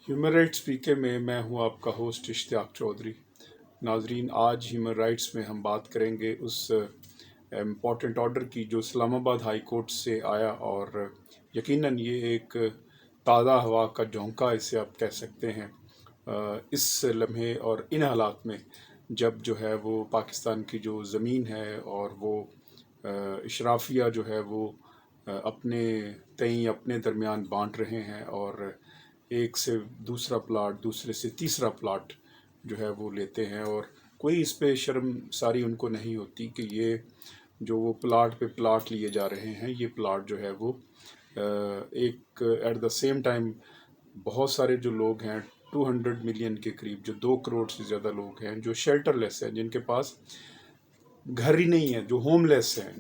Human rights پی کے میں ہوں آپ کا ہوسٹ اشتیاق چودھری۔ ناظرین، آج ہیومن رائٹس میں ہم بات کریں گے اس امپورٹنٹ آرڈر کی جو اسلام آباد ہائی کورٹ سے آیا، اور یقیناً یہ ایک تازہ ہوا کا جھونکا اسے آپ کہہ سکتے ہیں اس لمحے اور ان حالات میں، جب جو ہے وہ پاکستان کی جو زمین ہے اور وہ اشرافیہ جو ہے وہ اپنے تئیں اپنے درمیان بانٹ رہے ہیں، اور ایک سے دوسرا پلاٹ، دوسرے سے تیسرا پلاٹ جو ہے وہ لیتے ہیں، اور کوئی اس پہ شرم ساری ان کو نہیں ہوتی کہ یہ جو وہ پلاٹ پہ پلاٹ لیے جا رہے ہیں، یہ پلاٹ جو ہے وہ ایک ایٹ دا سیم ٹائم بہت سارے جو لوگ ہیں 200 ملین کے قریب، جو 2 کروڑ سے زیادہ لوگ ہیں جو شیلٹر لیس ہیں، جن کے پاس گھر ہی نہیں ہے، جو ہوم لیس ہیں،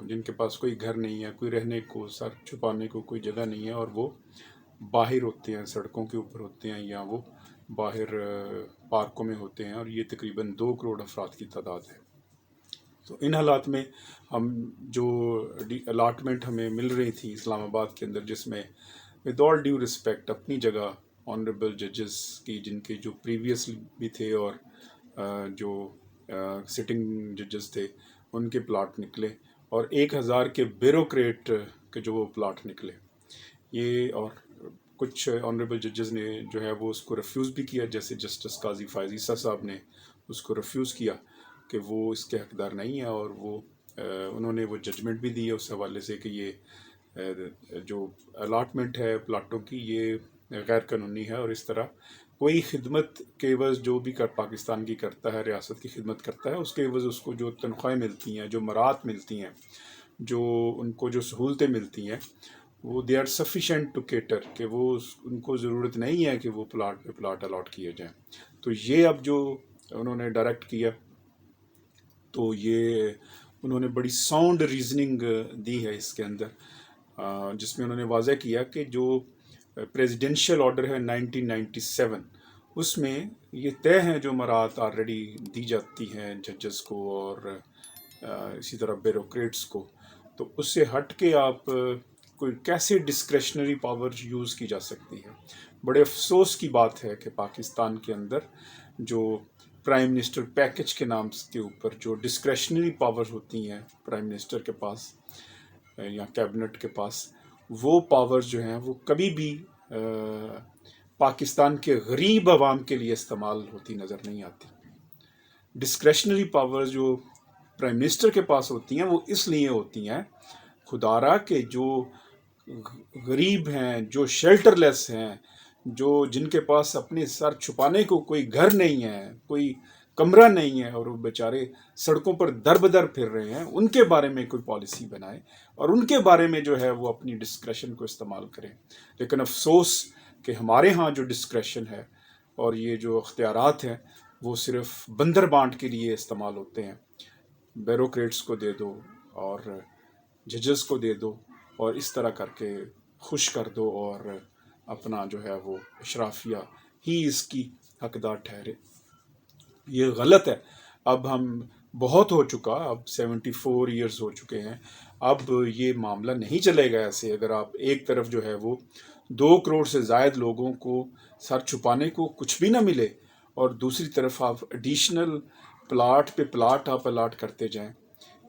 جن کے پاس کوئی گھر نہیں ہے، کوئی رہنے کو، سر چھپانے کو کوئی جگہ نہیں ہے، اور وہ باہر ہوتے ہیں، سڑکوں کے اوپر ہوتے ہیں، یا وہ باہر پارکوں میں ہوتے ہیں، اور یہ تقریباً 2 کروڑ افراد کی تعداد ہے۔ تو ان حالات میں ہم جو الاٹمنٹ ہمیں مل رہی تھی اسلام آباد کے اندر، جس میں ود آل ڈیو رسپیکٹ اپنی جگہ آنریبل ججز کی، جن کے جو پریویس بھی تھے اور جو سٹنگ ججز تھے، ان کے پلاٹ نکلے، اور 1,000 کے بیوروکریٹ کے جو وہ پلاٹ نکلے، یہ اور کچھ آنریبل ججز نے جو ہے وہ اس کو ریفیوز بھی کیا، جیسے جسٹس قاضی فائز عیسیٰ صاحب نے اس کو ریفیوز کیا کہ وہ اس کے حقدار نہیں ہے، اور وہ انہوں نے وہ ججمنٹ بھی دی ہے اس حوالے سے کہ یہ جو الاٹمنٹ ہے پلاٹوں کی، یہ غیر قانونی ہے، اور اس طرح کوئی خدمت کے عوض جو بھی پاکستان کی کرتا ہے، ریاست کی خدمت کرتا ہے، اس کے عوض اس کو جو تنخواہیں ملتی ہیں، جو مراعات ملتی ہیں، جو ان کو جو سہولتیں ملتی ہیں، وہ they are sufficient to cater, کہ وہ ان کو ضرورت نہیں ہے کہ وہ پلاٹ پہ پلاٹ الاٹ کیے جائیں۔ تو یہ اب جو انہوں نے ڈائریکٹ کیا، تو یہ انہوں نے بڑی ساؤنڈ ریزننگ دی ہے اس کے اندر، جس میں انہوں نے واضح کیا کہ جو پریزیڈنشیل آرڈر ہے 1997، اس میں یہ طے ہیں جو مراعات آلریڈی دی جاتی ہیں ججز کو اور اسی طرح بیوروکریٹس کو، تو اس سے ہٹ کے آپ کوئی کیسے ڈسکریشنری پاور یوز کی جا سکتی ہے۔ بڑے افسوس کی بات ہے کہ پاکستان کے اندر جو پرائم منسٹر پیکج کے نام کے اوپر جو ڈسکریشنری پاور ہوتی ہیں پرائم منسٹر کے پاس یا کیبنٹ کے پاس، وہ پاورز جو ہیں وہ کبھی بھی پاکستان کے غریب عوام کے لیے استعمال ہوتی نظر نہیں آتی۔ ڈسکریشنری پاورز جو پرائم منسٹر کے پاس ہوتی ہیں، وہ اس لیے ہوتی ہیں خدارہ کہ جو غریب ہیں، جو شیلٹر لیس ہیں، جن کے پاس اپنے سر چھپانے کو کوئی گھر نہیں ہے، کوئی کمرہ نہیں ہے، اور وہ بیچارے سڑکوں پر در بدر پھر رہے ہیں، ان کے بارے میں کوئی پالیسی بنائے اور ان کے بارے میں جو ہے وہ اپنی ڈسکریشن کو استعمال کریں۔ لیکن افسوس کہ ہمارے ہاں جو ڈسکریشن ہے اور یہ جو اختیارات ہیں، وہ صرف بندر بانٹ کے لیے استعمال ہوتے ہیں۔ بیوروکریٹس کو دے دو اور ججز کو دے دو، اور اس طرح کر کے خوش کر دو، اور اپنا جو ہے وہ اشرافیہ ہی اس کی حقدار ٹھہرے۔ یہ غلط ہے۔ اب ہم بہت ہو چکا، اب 74 ایئرز ہو چکے ہیں، اب یہ معاملہ نہیں چلے گا ایسے۔ اگر آپ ایک طرف جو ہے وہ 2 کروڑ سے زائد لوگوں کو سر چھپانے کو کچھ بھی نہ ملے، اور دوسری طرف آپ ایڈیشنل پلاٹ پہ پلاٹ آپ الاٹ کرتے جائیں،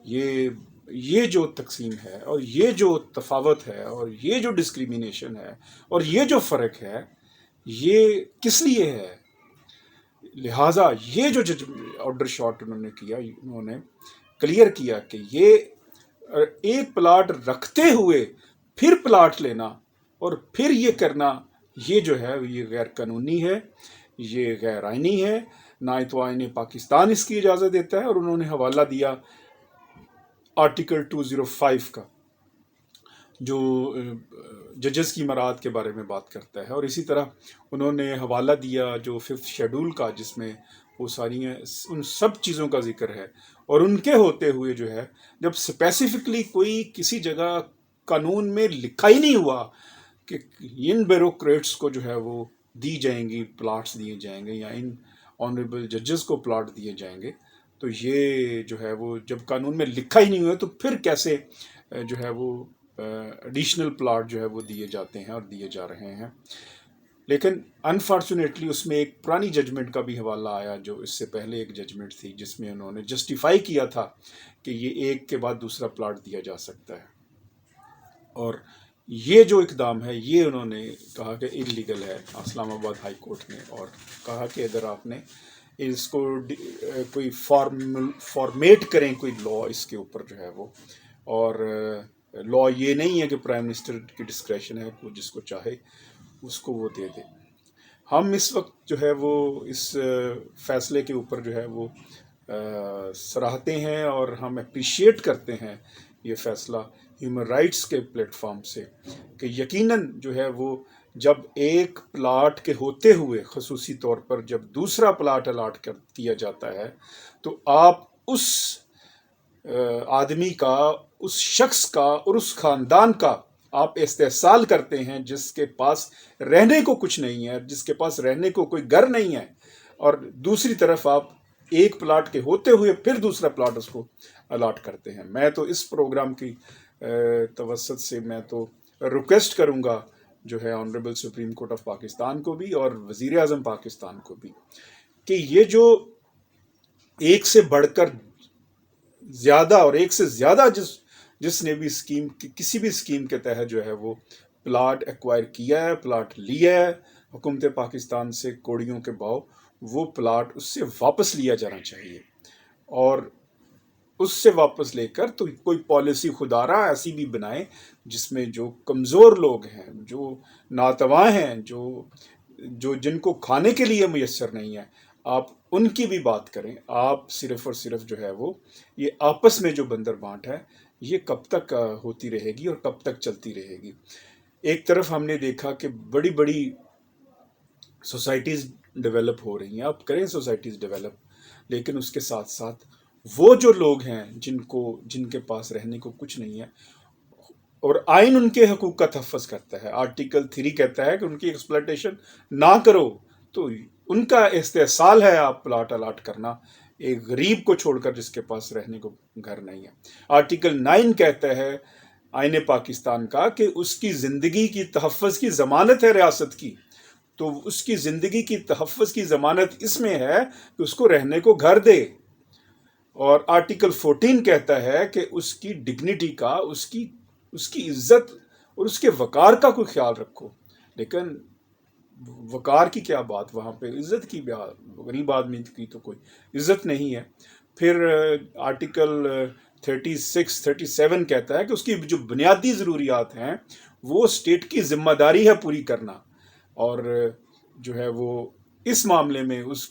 یہ جو تقسیم ہے، اور یہ جو تفاوت ہے، اور یہ جو ڈسکریمنیشن ہے، اور یہ جو فرق ہے، یہ کس لیے ہے؟ لہٰذا یہ جو آرڈر شاٹ انہوں نے کیا، انہوں نے کلیئر کیا کہ یہ ایک پلاٹ رکھتے ہوئے پھر پلاٹ لینا اور پھر یہ کرنا، یہ جو ہے یہ غیر قانونی ہے، یہ غیر آئینی ہے، نہ تو آئین پاکستان اس کی اجازت دیتا ہے۔ اور انہوں نے حوالہ دیا آرٹیکل 205 کا، جو ججز کی مراعات کے بارے میں بات کرتا ہے، اور اسی طرح انہوں نے حوالہ دیا جو 5 شیڈول کا، جس میں وہ ساری ان سب چیزوں کا ذکر ہے، اور ان کے ہوتے ہوئے جو ہے جب اسپیسیفکلی کوئی کسی جگہ قانون میں لکھا ہی نہیں ہوا کہ ان بیوروکریٹس کو جو ہے وہ دی جائیں گی پلاٹس دیے جائیں گے، یا ان آنریبل ججز کو پلاٹ دیے جائیں گے، تو یہ جو ہے وہ جب قانون میں لکھا ہی نہیں ہوا تو پھر کیسے جو ہے وہ ایڈیشنل پلاٹ جو ہے وہ دیے جاتے ہیں اور دیے جا رہے ہیں۔ لیکن انفارچونیٹلی اس میں ایک پرانی ججمنٹ کا بھی حوالہ آیا، جو اس سے پہلے ایک ججمنٹ تھی جس میں انہوں نے جسٹیفائی کیا تھا کہ یہ ایک کے بعد دوسرا پلاٹ دیا جا سکتا ہے، اور یہ جو اقدام ہے یہ انہوں نے کہا کہ انلیگل ہے اسلام آباد ہائی کورٹ نے، اور کہا کہ اگر آپ نے اس کو کوئی فارمیٹ کریں کوئی لا اس کے اوپر جو ہے وہ، اور لا یہ نہیں ہے کہ پرائم منسٹر کی ڈسکریشن ہے، وہ جس کو چاہے اس کو وہ دے دے۔ ہم اس وقت جو ہے وہ اس فیصلے کے اوپر جو ہے وہ سراہتے ہیں، اور ہم اپریشیٹ کرتے ہیں یہ فیصلہ ہیومن رائٹس کے پلیٹ فارم سے، کہ یقیناً جو ہے وہ جب ایک پلاٹ کے ہوتے ہوئے خصوصی طور پر جب دوسرا پلاٹ الاٹ کیا جاتا ہے تو آپ اس آدمی کا، اس شخص کا اور اس خاندان کا آپ استحصال کرتے ہیں جس کے پاس رہنے کو کچھ نہیں ہے، جس کے پاس رہنے کو کوئی گھر نہیں ہے، اور دوسری طرف آپ ایک پلاٹ کے ہوتے ہوئے پھر دوسرا پلاٹ اس کو الاٹ کرتے ہیں۔ میں تو اس پروگرام کی توسط سے میں تو ریکویسٹ کروں گا جو ہے honourable supreme court of Pakistan کو بھی اور وزیر اعظم پاکستان کو بھی، کہ یہ جو ایک سے بڑھ کر زیادہ اور ایک سے زیادہ جس نے بھی اسکیم، کسی بھی اسکیم کے تحت جو ہے وہ پلاٹ ایکوائر کیا ہے، پلاٹ لیا ہے حکومت پاکستان سے کوڑیوں کے بھاؤ، وہ پلاٹ اس سے واپس لیا جانا چاہیے، اور اس سے واپس لے کر تو کوئی پالیسی خدارہ ایسی بھی بنائے جس میں جو کمزور لوگ ہیں، جو ناتواں ہیں، جو جن کو کھانے کے لیے میسر نہیں ہے، آپ ان کی بھی بات کریں۔ آپ صرف اور صرف جو ہے وہ یہ آپس میں جو بندر بانٹ ہے یہ کب تک ہوتی رہے گی اور کب تک چلتی رہے گی؟ ایک طرف ہم نے دیکھا کہ بڑی بڑی سوسائٹیز ڈیولپ ہو رہی ہیں، آپ کریں سوسائٹیز ڈیولپ، لیکن اس کے ساتھ ساتھ وہ جو لوگ ہیں جن کے پاس رہنے کو کچھ نہیں ہے، اور آئین ان کے حقوق کا تحفظ کرتا ہے، آرٹیکل 3 کہتا ہے کہ ان کی ایکسپلائٹیشن نہ کرو، تو ان کا استحصال ہے آپ پلاٹ الاٹ کرنا ایک غریب کو چھوڑ کر جس کے پاس رہنے کو گھر نہیں ہے۔ آرٹیکل 9 کہتا ہے آئین پاکستان کا کہ اس کی زندگی کی تحفظ کی ضمانت ہے ریاست کی، تو اس کی زندگی کی تحفظ کی ضمانت اس میں ہے کہ اس کو رہنے کو گھر دے، اور آرٹیکل 14 کہتا ہے کہ اس کی ڈگنیٹی کا، اس کی عزت اور اس کے وقار کا کوئی خیال رکھو۔ لیکن وقار کی کیا بات، وہاں پہ عزت کی بات، غریب آدمی کی تو کوئی عزت نہیں ہے۔ پھر آرٹیکل 36 37 کہتا ہے کہ اس کی جو بنیادی ضروریات ہیں وہ اسٹیٹ کی ذمہ داری ہے پوری کرنا، اور جو ہے وہ اس معاملے میں اس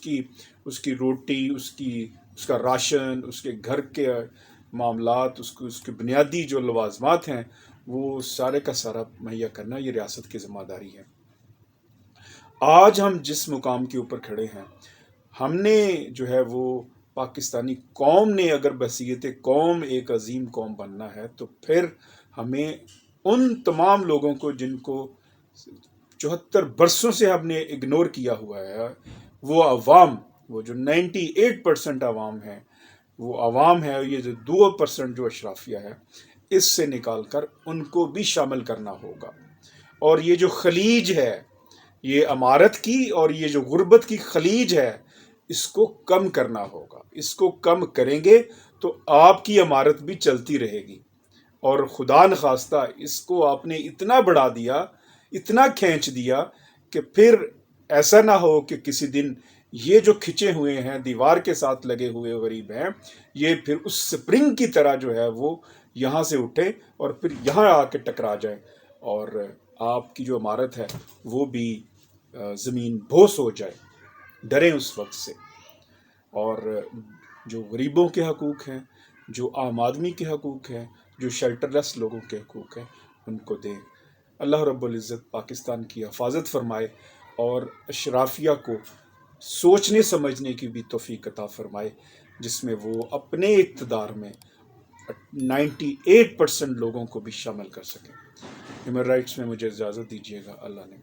کی روٹی، اس کا راشن، اس کے گھر کے معاملات، اس کے بنیادی جو لوازمات ہیں وہ سارے کا سارا مہیا کرنا یہ ریاست کی ذمہ داری ہے۔ آج ہم جس مقام کے اوپر کھڑے ہیں، ہم نے جو ہے وہ پاکستانی قوم نے اگر بحیثیت قوم ایک عظیم قوم بننا ہے تو پھر ہمیں ان تمام لوگوں کو جن کو 74 برسوں سے ہم نے اگنور کیا ہوا ہے، وہ عوام، وہ جو 98% عوام ہے، وہ عوام ہے، یہ جو 2% جو اشرافیہ ہے، اس سے نکال کر ان کو بھی شامل کرنا ہوگا، اور یہ جو خلیج ہے، یہ امارت کی اور یہ جو غربت کی خلیج ہے، اس کو کم کرنا ہوگا۔ اس کو کم کریں گے تو آپ کی امارت بھی چلتی رہے گی، اور خدا نخواستہ اس کو آپ نے اتنا بڑھا دیا، اتنا کھینچ دیا کہ پھر ایسا نہ ہو کہ کسی دن یہ جو کھچے ہوئے ہیں، دیوار کے ساتھ لگے ہوئے غریب ہیں، یہ پھر اس سپرنگ کی طرح جو ہے وہ یہاں سے اٹھے اور پھر یہاں آ کے ٹکرا جائے، اور آپ کی جو عمارت ہے وہ بھی زمین بوس ہو جائے۔ ڈریں اس وقت سے، اور جو غریبوں کے حقوق ہیں، جو عام آدمی کے حقوق ہیں، جو شیلٹر لیس لوگوں کے حقوق ہیں، ان کو دیں۔ اللہ رب العزت پاکستان کی حفاظت فرمائے اور اشرافیہ کو سوچنے سمجھنے کی بھی توفیق عطا فرمائے، جس میں وہ اپنے اقتدار میں 98% لوگوں کو بھی شامل کر سکیں۔ ہیومن رائٹس میں مجھے اجازت دیجیے گا۔ اللہ نے